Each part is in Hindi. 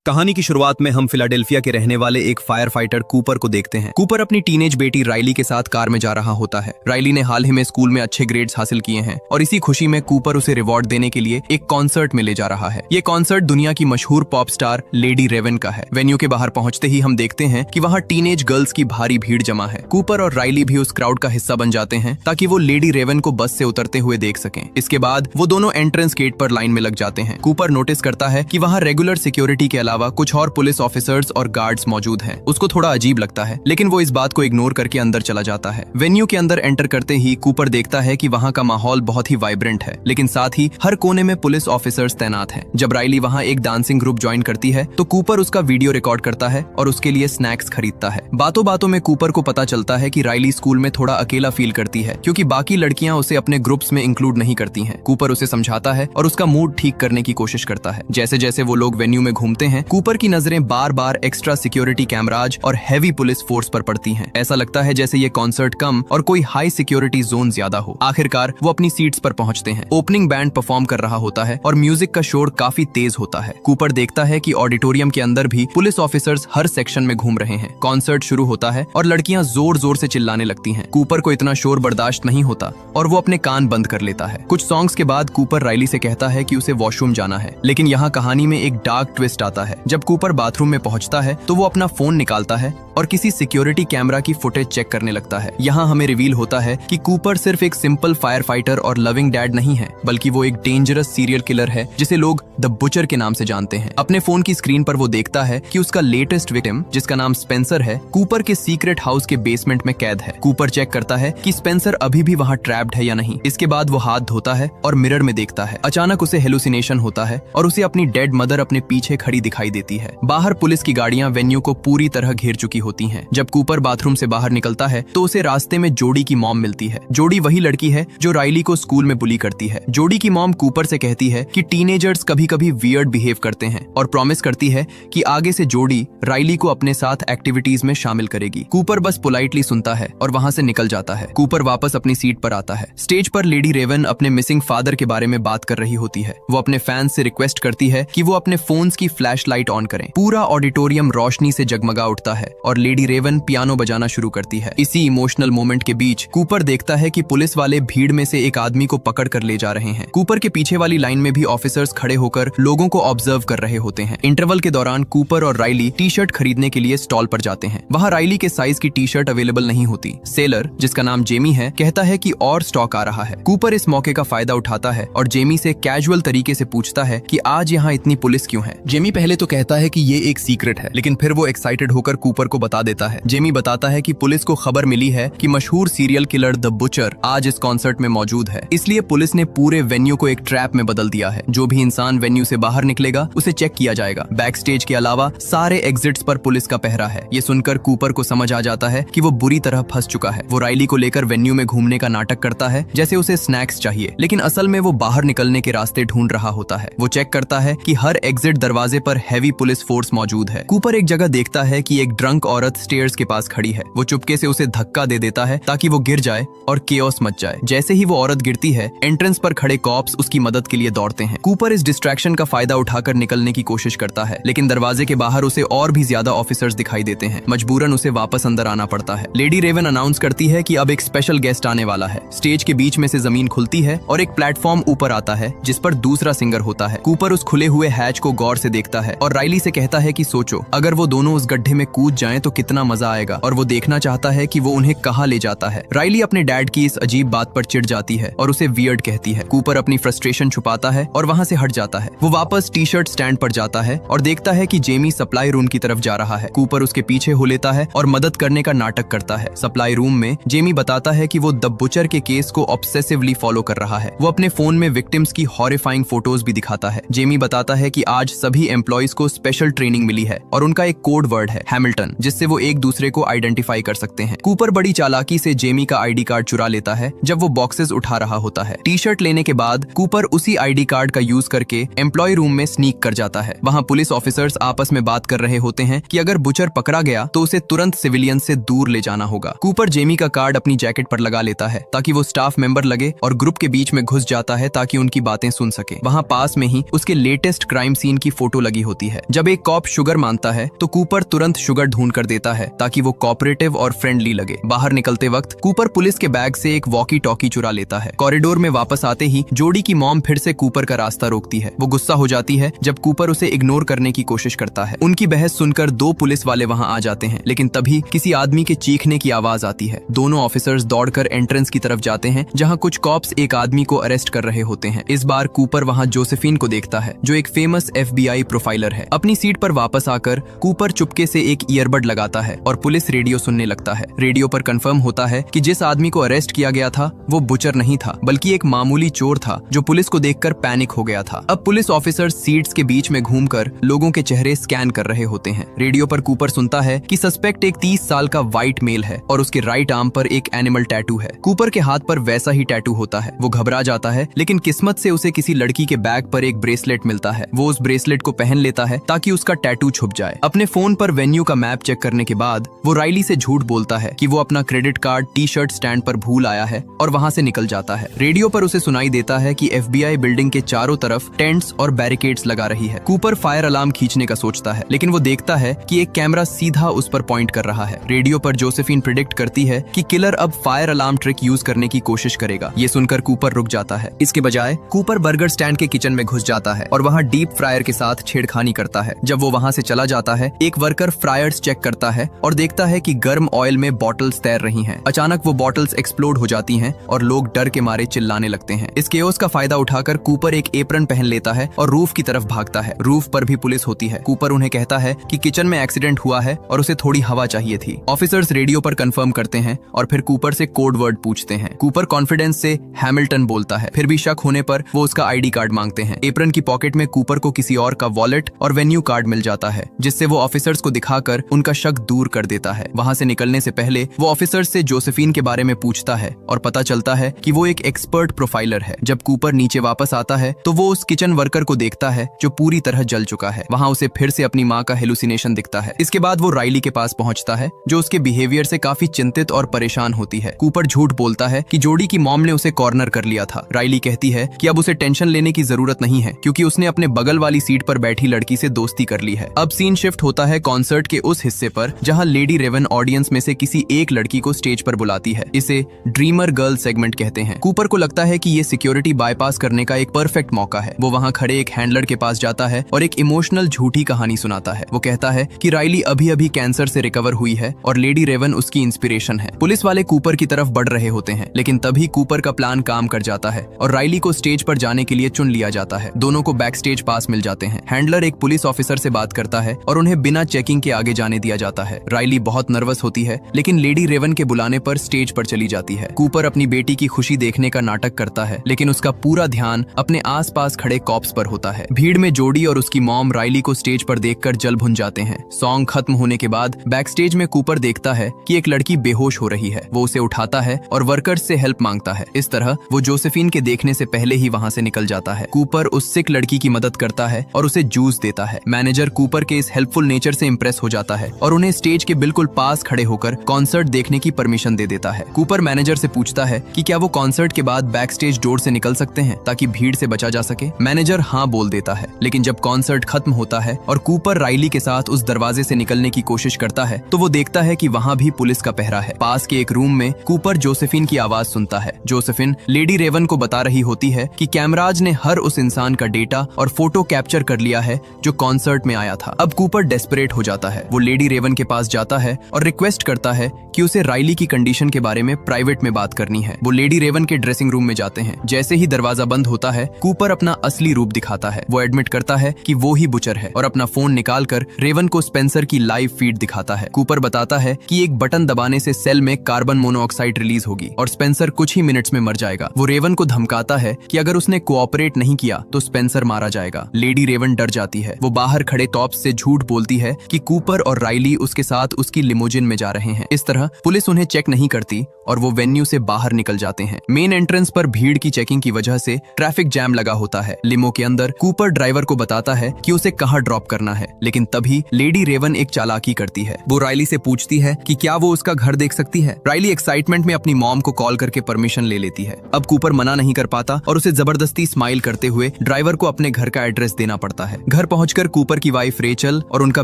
कहानी की शुरुआत में हम फिलाडेल्फिया के रहने वाले एक फायर फाइटर कूपर को देखते हैं। कूपर अपनी टीनेज बेटी राइली के साथ कार में जा रहा होता है। राइली ने हाल ही में स्कूल में अच्छे ग्रेड्स हासिल किए हैं और इसी खुशी में कूपर उसे रिवॉर्ड देने के लिए एक कॉन्सर्ट में ले जा रहा है। ये कॉन्सर्ट दुनिया की मशहूर पॉप स्टार लेडी रेवन का है। वेन्यू के बाहर पहुंचते ही हम देखते हैं कि वहाँ टीनेज गर्ल्स की भारी भीड़ जमा है। कूपर और राइली भी उस क्राउड का हिस्सा बन जाते हैं ताकि वो लेडी रेवन को बस से उतरते हुए देख सकें। इसके बाद वो दोनों एंट्रेंस गेट पर लाइन में लग जाते हैं। कूपर नोटिस करता है कि वहाँ रेगुलर सिक्योरिटी के अलावा कुछ और पुलिस ऑफिसर्स और गार्ड्स मौजूद हैं। उसको थोड़ा अजीब लगता है, लेकिन वो इस बात को इग्नोर करके अंदर चला जाता है। वेन्यू के अंदर एंटर करते ही कूपर देखता है कि वहाँ का माहौल बहुत ही वाइब्रेंट है, लेकिन साथ ही हर कोने में पुलिस ऑफिसर्स तैनात हैं। जब राइली वहाँ एक डांसिंग ग्रुप ज्वाइन करती है तो कूपर उसका वीडियो रिकॉर्ड करता है और उसके लिए स्नैक्स खरीदता है। बातों बातों में कूपर को पता चलता है कि राइली स्कूल में थोड़ा अकेला फील करती है क्योंकि बाकी लड़कियां उसे अपने ग्रुप्स में इंक्लूड नहीं करती हैं। कूपर उसे समझाता है और उसका मूड ठीक करने की कोशिश करता है। जैसे जैसे वो लोग वेन्यू में घूमते हैं, कूपर की नजरें बार बार एक्स्ट्रा सिक्योरिटी कैमराज और हैवी पुलिस फोर्स पर पड़ती हैं। ऐसा लगता है जैसे ये कॉन्सर्ट कम और कोई हाई सिक्योरिटी जोन ज्यादा हो। आखिरकार वो अपनी सीट्स पर पहुंचते हैं। ओपनिंग बैंड परफॉर्म कर रहा होता है और म्यूजिक का शोर काफी तेज होता है। कूपर देखता है कि ऑडिटोरियम के अंदर भी पुलिस ऑफिसर्स हर सेक्शन में घूम रहे हैं। कॉन्सर्ट शुरू होता है और लड़कियां जोर जोर से चिल्लाने लगती हैं। कूपर को इतना शोर बर्दाश्त नहीं होता और वो अपने कान बंद कर लेता है। कुछ सॉन्ग्स के बाद कूपर राइली से कहता है कि उसे वॉशरूम जाना है, लेकिन यहाँ कहानी में एक डार्क ट्विस्ट आता है। जब कूपर बाथरूम में पहुंचता है तो वो अपना फोन निकालता है और किसी सिक्योरिटी कैमरा की फुटेज चेक करने लगता है। यहाँ हमें रिवील होता है कि कूपर सिर्फ एक सिंपल फायर फाइटर और लविंग डैड नहीं है, बल्कि वो एक डेंजरस सीरियल किलर है जिसे लोग द बुचर के नाम से जानते हैं। अपने फोन की स्क्रीन पर वो देखता है कि उसका लेटेस्ट विक्टिम, जिसका नाम स्पेंसर है, कूपर के सीक्रेट हाउस के बेसमेंट में कैद है। कूपर चेक करता है कि स्पेंसर अभी भी वहाँ ट्रैप्ड है या नहीं। इसके बाद वो हाथ धोता है और मिरर में देखता है। अचानक उसे हेलुसिनेशन होता है और उसे अपनी डेड मदर अपने पीछे खड़ी दिखाई देती है। बाहर पुलिस की गाड़ियां वेन्यू को पूरी तरह घेर चुकी होती हैं। जब कूपर बाथरूम से बाहर निकलता है तो उसे रास्ते में जोडी की मॉम मिलती है। जोडी वही लड़की है जो राइली को स्कूल में बुली करती है। जोडी की मॉम कूपर से कहती है कि टीनेजर्स कभी कभी वियर्ड बिहेव करते हैं और प्रॉमिस करती है कि आगे से जोडी राइली को अपने साथ एक्टिविटीज में शामिल करेगी। कूपर बस पोलाइटली सुनता है और वहां से निकल जाता है। कूपर वापस अपनी सीट पर आता है। स्टेज पर लेडी रेवन अपने मिसिंग फादर के बारे में बात कर रही होती है। वो अपने फैंस से रिक्वेस्ट करती है कि वो अपने फोन्स की फ्लैश लाइट ऑन करें। पूरा ऑडिटोरियम रोशनी से जगमगा उठता है और लेडी रेवन पियानो बजाना शुरू करती है। इसी इमोशनल मोमेंट के बीच कूपर देखता है कि पुलिस वाले भीड़ में से एक आदमी को पकड़ कर ले जा रहे हैं। कूपर के पीछे वाली लाइन में भी ऑफिसर्स खड़े होकर लोगों को ऑब्जर्व कर रहे होते हैं। इंटरवल के दौरान कूपर और राइली टी शर्ट खरीदने के लिए स्टॉल पर जाते हैं। वहाँ राइली के साइज की टी शर्ट अवेलेबल नहीं होती। सेलर, जिसका नाम जेमी है, कहता है कि और स्टॉक आ रहा है। कूपर इस मौके का फायदा उठाता है और जेमी से कैजुअल तरीके से पूछता है कि आज यहाँ इतनी पुलिस क्यों है। जेमी पहले तो कहता है कि ये एक सीक्रेट है, लेकिन फिर वो एक्साइटेड होकर कूपर को बता देता है। जेमी बताता है कि पुलिस को खबर मिली है कि मशहूर सीरियल किलर द बुचर आज इस कॉन्सर्ट में मौजूद है, इसलिए पुलिस ने पूरे वेन्यू को एक ट्रैप में बदल दिया है। जो भी इंसान वेन्यू से बाहर निकलेगा उसे चेक किया जाएगा। बैक स्टेज के अलावा सारे एग्जिट्स पर पुलिस का पहरा है। ये सुनकर कूपर को समझ आ जाता है कि वो बुरी तरह फंस चुका है। वो राइली को लेकर वेन्यू में घूमने का नाटक करता है जैसे उसे स्नैक्स चाहिए, लेकिन असल में वो बाहर निकलने के रास्ते ढूंढ रहा होता है। वो चेक करता है कि हर एग्जिट दरवाजे पर हैवी पुलिस फोर्स मौजूद है। कूपर एक जगह देखता है कि एक ड्रंक औरत स्टेयर्स के पास खड़ी है। वो चुपके से उसे धक्का दे देता है ताकि वो गिर जाए और केओस मच जाए। जैसे ही वो औरत गिरती है, एंट्रेंस पर खड़े कॉप्स उसकी मदद के लिए दौड़ते हैं। कूपर इस डिस्ट्रैक्शन का फायदा उठाकर निकलने की कोशिश करता है, लेकिन दरवाजे के बाहर उसे और भी ज्यादा ऑफिसर्स दिखाई देते हैं। मजबूरन उसे वापस अंदर आना पड़ता है। लेडी रेवन अनाउंस करती है कि अब एक स्पेशल गेस्ट आने वाला है। स्टेज के बीच में से जमीन खुलती है और एक प्लेटफॉर्म ऊपर आता है जिस पर दूसरा सिंगर होता है। कूपर उस खुले हुए हैच को गौर से देखता है और राइली से कहता है कि सोचो, अगर वो दोनों उस गड्ढे में कूद जाएं तो कितना मजा आएगा, और वो देखना चाहता है कि वो उन्हें कहाँ ले जाता है। राइली अपने डैड की इस अजीब बात पर चिढ़ जाती है और उसे वियर्ड कहती है। कूपर अपनी फ्रस्ट्रेशन छुपाता है और वहाँ से हट जाता है। वो वापस टी शर्ट स्टैंड पर जाता है और देखता है कि जेमी सप्लाई रूम की तरफ जा रहा है। कूपर उसके पीछे हो लेता है और मदद करने का नाटक करता है। सप्लाई रूम में जेमी बताता है कि वो द बुचर के केस को ऑब्सेसिवली फॉलो कर रहा है। वो अपने फोन में विक्टिम्स की हॉरिफाइंग फोटोज भी दिखाता है। जेमी बताता है कि आज सभी एम्प्लॉइज को स्पेशल ट्रेनिंग मिली है और उनका एक कोड वर्ड है हैमिल्टन, जिससे वो एक दूसरे को आइडेंटिफाई कर सकते हैं। कूपर बड़ी चालाकी से जेमी का आईडी कार्ड चुरा लेता है जब वो बॉक्सेस उठा रहा होता है। टी शर्ट लेने के बाद कूपर उसी आईडी कार्ड का यूज करके एम्प्लॉय रूम में स्नीक कर जाता है। वहाँ पुलिस ऑफिसर्स आपस में बात कर रहे होते हैं कि अगर बुचर पकड़ा गया तो उसे तुरंत सिविलियन से दूर ले जाना होगा। कूपर जेमी का कार्ड अपनी जैकेट पर लगा लेता है ताकि वो स्टाफ मेंबर लगे और ग्रुप के बीच में घुस जाता है ताकि उनकी बातें सुन सके। वहाँ पास में ही उसके लेटेस्ट क्राइम सीन की फोटो लगी होती है। जब एक कॉप शुगर मांगता है तो कूपर तुरंत शुगर ढूंढ कर देता है ताकि वो कोऑपरेटिव और फ्रेंडली लगे। बाहर निकलते वक्त कूपर पुलिस के बैग से एक वॉकी टॉकी चुरा लेता है। कॉरिडोर में वापस आते ही जोडी की मॉम फिर से कूपर का रास्ता रोकती है। वो गुस्सा हो जाती है जब कूपर उसे इग्नोर करने की कोशिश करता है। उनकी बहस सुनकर दो पुलिस वाले वहाँ आ जाते हैं, लेकिन तभी किसी आदमी के चीखने की आवाज आती है। दोनों ऑफिसर्स दौड़कर एंट्रेंस की तरफ जाते हैं जहाँ कुछ कॉप्स एक आदमी को अरेस्ट कर रहे होते हैं। इस बार कूपर वहाँ जोसेफिन को देखता है जो एक फेमस FBI प्रोफाइलर है। अपनी सीट पर वापस आकर कूपर चुपके से एक ईयरबड लगाता है और पुलिस रेडियो सुनने लगता है। रेडियो पर कंफर्म होता है कि जिस आदमी को अरेस्ट किया गया था वो बुचर नहीं था बल्कि एक मामूली चोर था जो पुलिस को देखकर पैनिक हो गया था। अब पुलिस ऑफिसर सीट्स के बीच में घूमकर लोगों के चेहरे स्कैन कर रहे होते हैं। रेडियो पर कूपर सुनता है कि सस्पेक्ट एक 30 साल का व्हाइट मेल है और उसके राइट आर्म पर एक एनिमल टैटू है। कूपर के हाथ पर वैसा ही टैटू होता है। वो घबरा जाता है, लेकिन किस्मत से उसे किसी लड़की के बैग पर एक ब्रेसलेट मिलता है। वो उस ब्रेसलेट को पहन लेता है ताकि उसका टैटू छुप जाए। अपने फोन पर वेन्यू का मैप चेक करने के बाद वो राइली से झूठ बोलता है कि वो अपना credit card T shirt stand पर भूल आया है और वहाँ से निकल जाता है। रेडियो पर उसे सुनाई देता है कि FBI बिल्डिंग के चारों तरफ टेंट्स और बैरिकेड्स लगा रही है। कूपर फायर अलार्म खींचने का सोचता है, लेकिन वो देखता है कि एक कैमरा सीधा उस पर पॉइंट कर रहा है। रेडियो पर जोसेफिन प्रिडिक्ट करती है कि किलर अब फायर अलार्म ट्रिक यूज करने की कोशिश करेगा। ये सुनकर कूपर रुक जाता है। इसके बजाय कूपर बर्गर स्टैंड के किचन में घुस जाता है और वहाँ डीप फ्रायर के साथ छेड़खानी करता है। जब वो वहाँ से चला जाता है, एक वर्कर फ्रायर्स चेक करता है और देखता है कि गर्म ऑयल में बॉटल्स तैर रही हैं। अचानक वो बॉटल्स एक्सप्लोड हो जाती हैं और लोग डर के मारे चिल्लाने लगते हैं। इस केओस का फायदा उठाकर कूपर एक एप्रन पहन लेता है और रूफ की तरफ भागता है। रूफ पर भी पुलिस होती है। कूपर उन्हें कहता है कि किचन में एक्सीडेंट हुआ है और उसे थोड़ी हवा चाहिए थी। ऑफिसर्स रेडियो पर कंफर्म करते हैं और फिर कूपर से कोड वर्ड पूछते हैं। कूपर कॉन्फिडेंस से हैमिल्टन बोलता है। फिर भी शक होने पर वो उसका आईडी कार्ड मांगते हैं। एप्रन की पॉकेट में कूपर को किसी और का वॉलेट और वेन्यू कार्ड मिल जाता है, जिससे वो ऑफिसर्स को दिखाकर उनका शक दूर कर देता है। वहाँ से निकलने से पहले वो ऑफिसर्स से जोसेफिन के बारे में पूछता है और पता चलता है कि वो एक एक्सपर्ट प्रोफाइलर है। जब कूपर नीचे वापस आता है तो वो उस किचन वर्कर को देखता है जो पूरी तरह जल चुका है। वहाँ उसे फिर से अपनी माँ का हेलुसिनेशन दिखता है। इसके बाद वो राइली के पास पहुँचता है जो उसके बिहेवियर से काफी चिंतित और परेशान होती है। कूपर झूठ बोलता है कि जोडी की मॉम ने उसे कॉर्नर कर लिया था। राइली कहती है कि अब उसे टेंशन लेने की जरूरत नहीं है क्योंकि उसने अपने बगल वाली सीट पर बैठी लड़की से दोस्ती कर ली है। अब सीन शिफ्ट होता है कॉन्सर्ट के उस हिस्से पर जहाँ लेडी रेवन ऑडियंस में से किसी एक लड़की को स्टेज पर बुलाती है। इसे ड्रीमर गर्ल सेगमेंट कहते हैं। कूपर को लगता है कि ये सिक्योरिटी बाईपास करने का एक परफेक्ट मौका है। वो वहाँ खड़े एक हैंडलर के पास जाता है और एक इमोशनल झूठी कहानी सुनाता है। वो कहता है कि राइली अभी अभी कैंसर से रिकवर हुई है और लेडी रेवन उसकी इंस्पिरेशन है। पुलिस वाले कूपर की तरफ बढ़ रहे होते हैं, लेकिन तभी कूपर का प्लान काम कर जाता है और राइली को स्टेज पर जाने के लिए चुन लिया जाता है। दोनों को बैक स्टेज पास मिल जाते हैं। हैंडलर एक पुलिस ऑफिसर से बात करता है और उन्हें बिना चेकिंग के आगे जाने दिया जाता है। राइली बहुत नर्वस होती है, लेकिन लेडी रेवन के बुलाने पर स्टेज पर चली जाती है। कूपर अपनी बेटी की खुशी देखने का नाटक करता है, लेकिन उसका पूरा ध्यान अपने आसपास खड़े कॉप्स पर होता है। भीड़ में जोडी और उसकी मॉम राइली को स्टेज पर देखकर जल भुन जाते हैं। सॉन्ग खत्म होने के बाद बैक स्टेज में कूपर देखता है कि एक लड़की बेहोश हो रही है। वो उसे उठाता है और वर्कर्स से हेल्प मांगता है। इस तरह वो जोसेफिन के देखने से पहले ही वहाँ से निकल जाता है। कूपर उस सिक लड़की की मदद करता है और उसे जूस देता है। मैनेजर कूपर के इस हेल्पफुल नेचर से इंप्रेस हो जाता है और उन्हें स्टेज के बिल्कुल पास खड़े होकर कॉन्सर्ट देखने की परमिशन दे देता है। कूपर मैनेजर से पूछता है कि क्या वो कॉन्सर्ट के बाद बैक स्टेज डोर से निकल सकते हैं ताकि भीड़ से बचा जा सके। मैनेजर हाँ बोल देता है, लेकिन जब कॉन्सर्ट खत्म होता है और कूपर राइली के साथ उस दरवाजे से निकलने की कोशिश करता है तो वो देखता है कि वहाँ भी पुलिस का पहरा है। पास के एक रूम में कूपर जोसेफिन की आवाज सुनता है। जोसेफिन लेडी रेवन को बता रही होती है कि कैमराज ने हर उस इंसान का डेटा और फोटो कैप्चर कर लिया है जो कॉन्सर्ट में आया था। अब कूपर डेस्परेट हो जाता है। वो लेडी रेवन के पास जाता है और रिक्वेस्ट करता है कि उसे राइली की कंडीशन के बारे में प्राइवेट में बात करनी है। वो लेडी रेवन के ड्रेसिंग रूम में जाते हैं। जैसे ही दरवाजा बंद होता है, कूपर अपना असली रूप दिखाता है। वो एडमिट करता है कि वो ही बुचर है और अपना फोन निकालकर रेवन को स्पेंसर की लाइव फीड दिखाता है। कूपर बताता है कि एक बटन दबाने से सेल में कार्बन मोनोऑक्साइड रिलीज होगी और स्पेंसर कुछ ही मिनट्स में मर जाएगा। वो रेवन को धमकाता है कि अगर उसने कोऑपरेट नहीं किया तो स्पेंसर मारा जाएगा। लेडी रेवन डर जाती है। वो बाहर खड़े टॉप्स से झूठ बोलती है कि कूपर और राइली राइली उसके साथ उसकी लिमोजिन में जा रहे हैं। इस तरह पुलिस उन्हें चेक नहीं करती और वो वेन्यू से बाहर निकल जाते हैं। मेन एंट्रेंस पर भीड़ की चेकिंग की वजह से ट्रैफिक जैम लगा होता है। लिमो के अंदर कूपर ड्राइवर को बताता है कि उसे कहाँ ड्रॉप करना है, लेकिन तभी लेडी रेवन एक चालाकी करती है। वो राइली से पूछती है कि क्या वो उसका घर देख सकती है। राइली एक्साइटमेंट में अपनी मॉम को कॉल करके परमिशन ले लेती है। अब कूपर मना नहीं कर पाता और उसे जबरदस्ती स्माइल करते हुए ड्राइवर को अपने घर का एड्रेस देना पड़ता है। घर पहुंचकर कूपर की वाइफ रेचल और उनका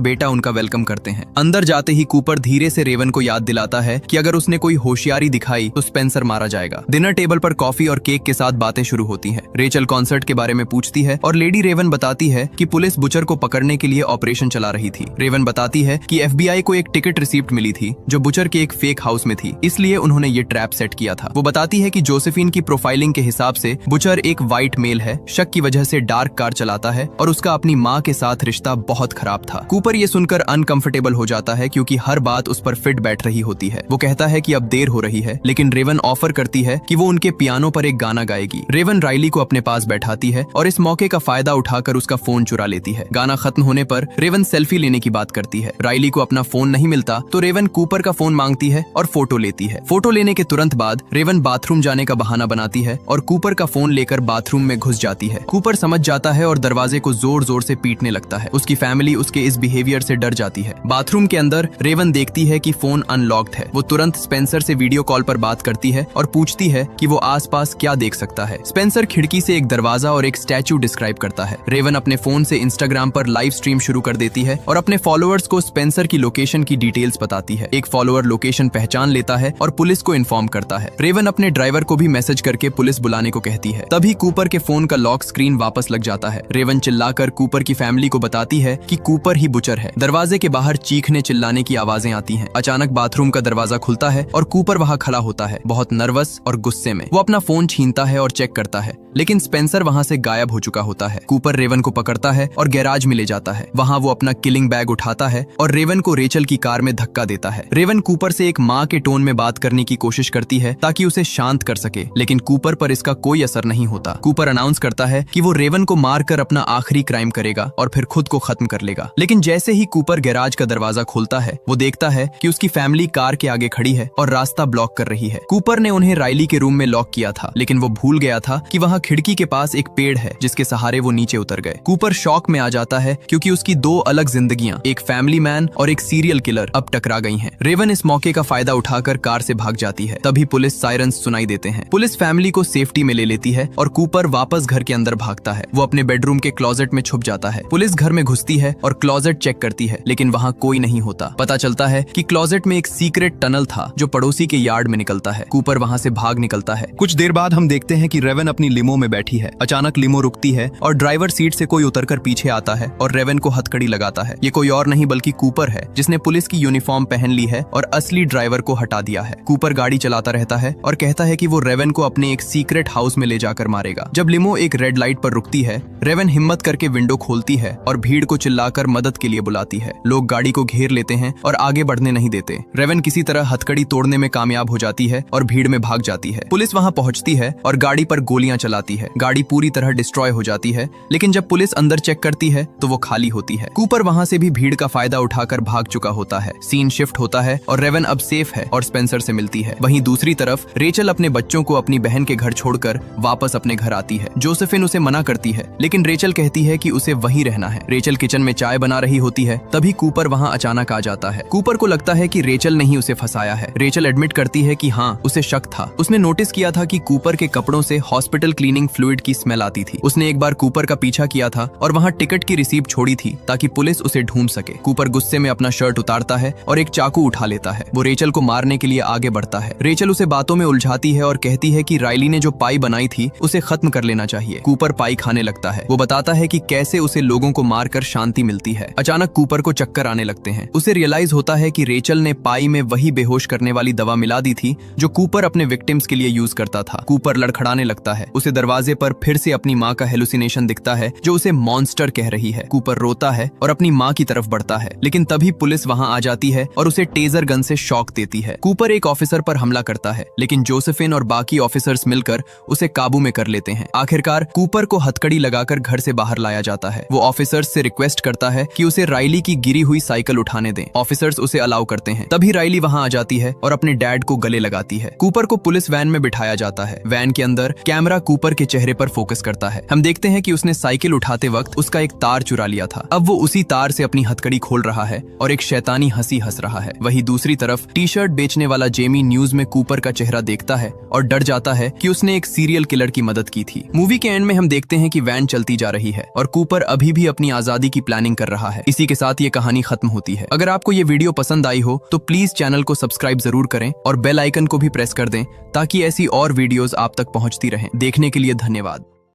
बेटा उनका वेलकम करते हैं। अंदर जाते ही कूपर धीरे से रेवन को याद दिलाता है कि अगर उसने कोई होशियारी दिखाई तो स्पेंसर मारा जाएगा। डिनर टेबल पर कॉफी और केक के साथ बातें शुरू होती हैं। रेचल कॉन्सर्ट के बारे में पूछती है और लेडी रेवन बताती है कि पुलिस बुचर को पकड़ने के लिए ऑपरेशन चला रही थी। रेवन बताती है कि FBI को एक टिकट रिसीप्ट मिली थी जो बुचर के एक फेक हाउस में थी, इसलिए उन्होंने ये ट्रैप सेट किया था। वो बताती है कि जोसेफिन की प्रोफाइलिंग के हिसाब से बुचर एक व्हाइट मेल है, शक की वजह से डार्क कार चलाता है और उसका अपनी माँ के साथ रिश्ता बहुत खराब था। कूपर ये सुनकर अनकंफर्टेबल हो जाता है क्योंकि हर बात उस पर फिट बैठ रही होती है। वो कहता है कि अब देर हो रही है, लेकिन रेवन ऑफर करती है कि वो उनके पियानो पर एक गाना गाएगी। रेवन राइली को अपने पास बैठाती है और इस मौके का फायदा उठाकर उसका फोन चुरा लेती है। गाना खत्म होने पर रेवन सेल्फी लेने की बात करती है। राइली को अपना फोन नहीं मिलता तो रेवन कूपर का फोन मांगती है और फोटो लेती है। फोटो लेने के तुरंत बाद रेवन बाथरूम जाने का बहाना बनाती है और कूपर का फोन लेकर बाथरूम में घुस जाती है। कूपर समझ जाता है और दरवाजे को जोर जोर से पीटने लगता है। उसकी फैमिली उसके इस बिहेवियर से डर जाती है। बाथरूम के अंदर रेवन देखती है कि फोन अनलॉक्ड है। वो तुरंत स्पेंसर से वीडियो कॉल पर बात करती है और पूछती है कि वो आसपास क्या देख सकता है। स्पेंसर खिड़की से एक दरवाजा और एक स्टैचू डिस्क्राइब करता है। रेवन अपने फोन से इंस्टाग्राम पर लाइव स्ट्रीम शुरू कर देती है और अपने फॉलोअर्स को स्पेंसर की लोकेशन की डिटेल्स बताती है। एक फॉलोअर लोकेशन पहचान लेता है और पुलिस को इन्फॉर्म करता है। रेवन अपने ड्राइवर को भी मैसेज करके पुलिस बुलाने को कहती है। तभी कूपर के फोन का लॉक स्क्रीन वापस लग जाता है। रेवन चिल्लाकर कूपर की फैमिली को बताती है कि कूपर ही बुचर है। दरवाजे के बाहर चीखने चिल्लाने की आवाजें आती हैं। अचानक बाथरूम का दरवाजा खुलता है और कूपर वहां खड़ा होता है, बहुत नर्वस और गुस्से में। वो अपना फोन छीनता है और चेक करता है, लेकिन स्पेंसर वहां से गायब हो चुका होता है। कूपर रेवन को पकड़ता है और गैराज में ले जाता है। वहां वो अपना किलिंग बैग उठाता है और रेवन को रेचल की कार में धक्का देता है। रेवन कूपर से एक माँ के टोन में बात करने की कोशिश करती है ताकि उसे शांत कर सके, लेकिन कूपर पर इसका कोई असर नहीं होता। कूपर अनाउंस करता है कि वो रेवन को मारकर अपना आखिरी क्राइम करेगा और फिर खुद को खत्म कर लेगा। लेकिन जैसे ही कूपर गैराज का दरवाजा खोलता है, वो देखता है कि उसकी फैमिली कार के आगे खड़ी है और रास्ता ब्लॉक कर रही है। कूपर ने उन्हें राइली के रूम में लॉक किया था, लेकिन वो भूल गया था कि वहाँ खिड़की के पास एक पेड़ है जिसके सहारे वो नीचे उतर गए। कूपर शॉक में आ जाता है क्योंकि उसकी दो अलग जिंदगियां, एक फैमिली मैन और एक सीरियल किलर, अब टकरा गई हैं। रेवन इस मौके का फायदा उठाकर कार से भाग जाती है। तभी पुलिस सायरन्स सुनाई देते हैं। पुलिस फैमिली को सेफ्टी में ले लेती है और कूपर वापस घर के अंदर भागता है। वो अपने बेडरूम के क्लोजेट में छुप जाता है। पुलिस घर में घुसती है और क्लोजेट चेक करती है, लेकिन वहाँ कोई नहीं होता। पता चलता है कि क्लोजेट में एक सीक्रेट टनल था जो पड़ोसी के यार्ड में निकलता है। कूपर वहाँ से भाग निकलता है। कुछ देर बाद हम देखते हैं कि रेवन अपनी लिमो में बैठी है। अचानक लिमो रुकती है और ड्राइवर सीट से कोई उतरकर पीछे आता है और रेवन को हथकड़ी लगाता है। ये कोई और नहीं बल्कि कूपर है, जिसने पुलिस की यूनिफॉर्म पहन ली है और असली ड्राइवर को हटा दिया है। कूपर गाड़ी चलाता रहता है और कहता है कि वो रेवन को अपने एक सीक्रेट हाउस में ले जाकर मारेगा। जब लिमो एक रेड लाइट पर रुकती है, रेवन हिम्मत करके विंडो खोलती है और भीड़ को चिल्लाकर मदद के लिए बुलाती है। लोग गाड़ी को घेर लेते हैं और आगे बढ़ने नहीं देते। रेवन किसी तरह हथकड़ी तोड़ने में कामयाब हो जाती है और भीड़ में भाग जाती है। पुलिस वहां पहुंचती है और गाड़ी पर गोलियां चलाती है। गाड़ी पूरी तरह डिस्ट्रॉय हो जाती है, लेकिन जब पुलिस अंदर चेक करती है तो वो खाली होती है। कूपर वहां से भी भीड़ का फायदा उठाकर भाग चुका होता है। सीन शिफ्ट होता है और रेवन अब सेफ है और स्पेंसर से मिलती है। वहीं दूसरी तरफ रेचल अपने बच्चों को अपनी बहन के घर छोड़कर वापस अपने घर आती है। जोसेफिन उसे मना करती है, लेकिन रेचल कहती है कि उसे वहीं रहना है। रेचल किचन में चाय बना रही होती है, तभी कूपर वहां अचानक आ जाता है। कूपर को लगता है कि रेचल ने ही उसे फंसाया है। रेचल एडमिट करती है कि हाँ, उसे शक था। उसने नोटिस किया था कि कूपर के कपड़ों से हॉस्पिटल क्लीनिंग फ्लूइड की स्मेल आती थी। उसने एक बार कूपर का पीछा किया था और वहां टिकट की रिसीप्ट छोड़ी थी ताकि पुलिस उसे ढूंढ सके। कूपर गुस्से में अपना शर्ट उतारता है और एक चाकू उठा लेता है। वो रेचल को मारने के लिए आगे बढ़ता है। रेचल उसे बातों में उलझाती है और कहती है कि राइली ने जो पाई बनाई थी उसे खत्म कर लेना चाहिए। कूपर पाई खाने लगता है। वो बताता है कि कैसे उसे लोगों को मारकर शांति मिलती है। अचानक कूपर को चक्कर आने लगते हैं। उसे रियलाइज होता है कि रेचल ने पाई में वही बेहोश करने वाली दवा मिला दी थी जो कूपर अपने विक्टिम्स के लिए यूज करता था। कूपर लड़खड़ाने लगता है। उसे दरवाजे पर फिर से अपनी माँ का हेलुसिनेशन दिखता है जो उसे मॉन्स्टर कह रही है। कूपर रोता है और अपनी माँ की तरफ बढ़ता है, लेकिन तभी पुलिस वहां आ जाती है और उसे टेजर गन से शॉक देती है। कूपर एक ऑफिसर पर हमला करता है, लेकिन जोसेफिन और बाकी ऑफिसर्स मिलकर उसे काबू में कर लेते हैं। आखिरकार कूपर को हथकड़ी लगाकर घर से बाहर लाया जाता है। वो ऑफिसर्स से रिक्वेस्ट करता है कि उसे राइली की गिरी हुई साइकिल उठाने दें। ऑफिसर्स उसे अलाउ करते हैं। तभी राइली वहां आ जाती है और अपने डैड को गले लगाती है। कूपर को पुलिस वैन में बिठाया जाता है। वैन के अंदर कैमरा कूपर के चेहरे पर फोकस करता है। हम देखते हैं कि उसने साइकिल उठाते वक्त उसका एक तार चुरा लिया था। अब वो उसी तार से अपनी हथकड़ी खोल रहा है और एक शैतानी हंसी हंस रहा है। वहीं दूसरी तरफ टी शर्ट बेचने वाला जेमी न्यूज में कूपर का चेहरा देखता है और डर जाता है कि उसने एक सीरियल किलर की मदद की थी। मूवी के एंड में हम देखते हैं कि वैन चलती जा रही है और कूपर अभी भी अपनी आजादी की प्लानिंग कर रहा है। इसी के साथ ये कहानी खत्म होती है। अगर आपको ये वीडियो पसंद आई हो तो प्लीज चैनल को सब्सक्राइब जरूर करें और बेल आइकन को भी प्रेस कर दें ताकि ऐसी और वीडियोस आप तक पहुंचती रहें। देखने के लिए धन्यवाद।